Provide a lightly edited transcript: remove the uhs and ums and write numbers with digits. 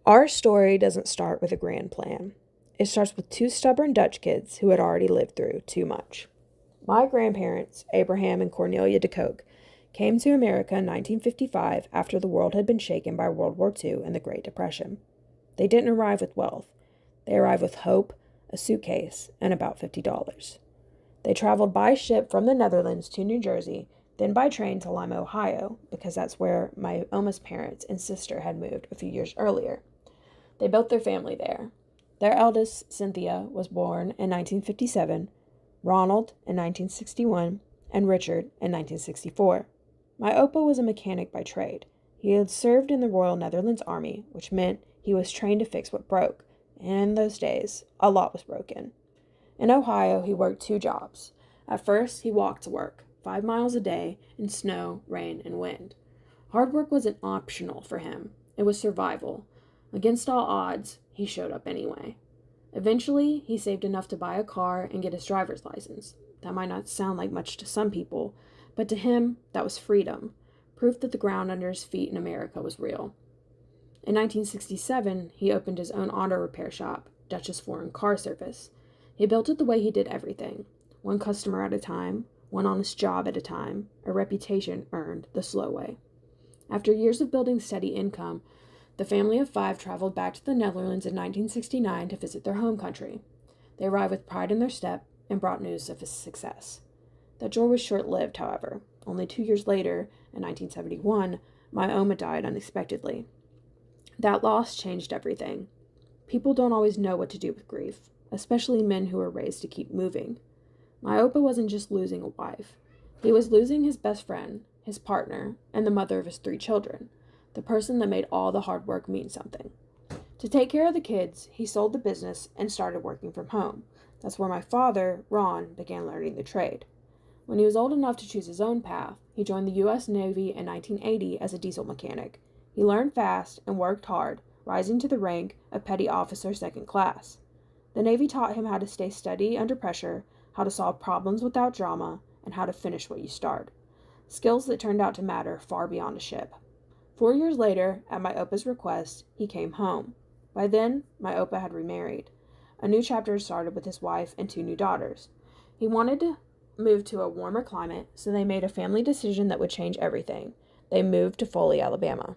Our story doesn't start with a grand plan. It starts with two stubborn Dutch kids who had already lived through too much. My grandparents, Abraham and Cornelia de Kok, came to America in 1955 after the world had been shaken by World War II and the Great Depression. They didn't arrive with wealth. They arrived with hope, a suitcase, and about $50. They traveled by ship from the Netherlands to New Jersey, then by train to Lima, Ohio, because that's where my Oma's parents and sister had moved a few years earlier. They built their family there. Their eldest, Cynthia, was born in 1957, Ronald in 1961, and Richard in 1964. My Opa was a mechanic by trade. He had served in the Royal Netherlands Army, which meant he was trained to fix what broke, and in those days, a lot was broken. In Ohio, he worked two jobs. At first, he walked to work, 5 miles a day, in snow, rain, and wind. Hard work wasn't optional for him. It was survival. Against all odds, he showed up anyway. Eventually, he saved enough to buy a car and get his driver's license. That might not sound like much to some people, but to him, that was freedom, proof that the ground under his feet in America was real. In 1967, he opened his own auto repair shop, Dutch's Foreign Car Service. He built it the way he did everything, one customer at a time, one honest job at a time, a reputation earned the slow way. After years of building steady income, the family of 5 traveled back to the Netherlands in 1969 to visit their home country. They arrived with pride in their step and brought news of his success. That joy was short-lived, however. Only 2 years later, in 1971, my Oma died unexpectedly. That loss changed everything. People don't always know what to do with grief, especially men who are raised to keep moving. My Opa wasn't just losing a wife. He was losing his best friend, his partner, and the mother of his 3 children, the person that made all the hard work mean something. To take care of the kids, he sold the business and started working from home. That's where my father, Ron, began learning the trade. When he was old enough to choose his own path, he joined the U.S. Navy in 1980 as a diesel mechanic. He learned fast and worked hard, rising to the rank of Petty Officer Second Class. The Navy taught him how to stay steady under pressure, how to solve problems without drama, and how to finish what you start. Skills that turned out to matter far beyond a ship. 4 years later, at my Opa's request, he came home. By then, my Opa had remarried. A new chapter started with his wife and 2 new daughters. He wanted to move to a warmer climate, so they made a family decision that would change everything. They moved to Foley, Alabama.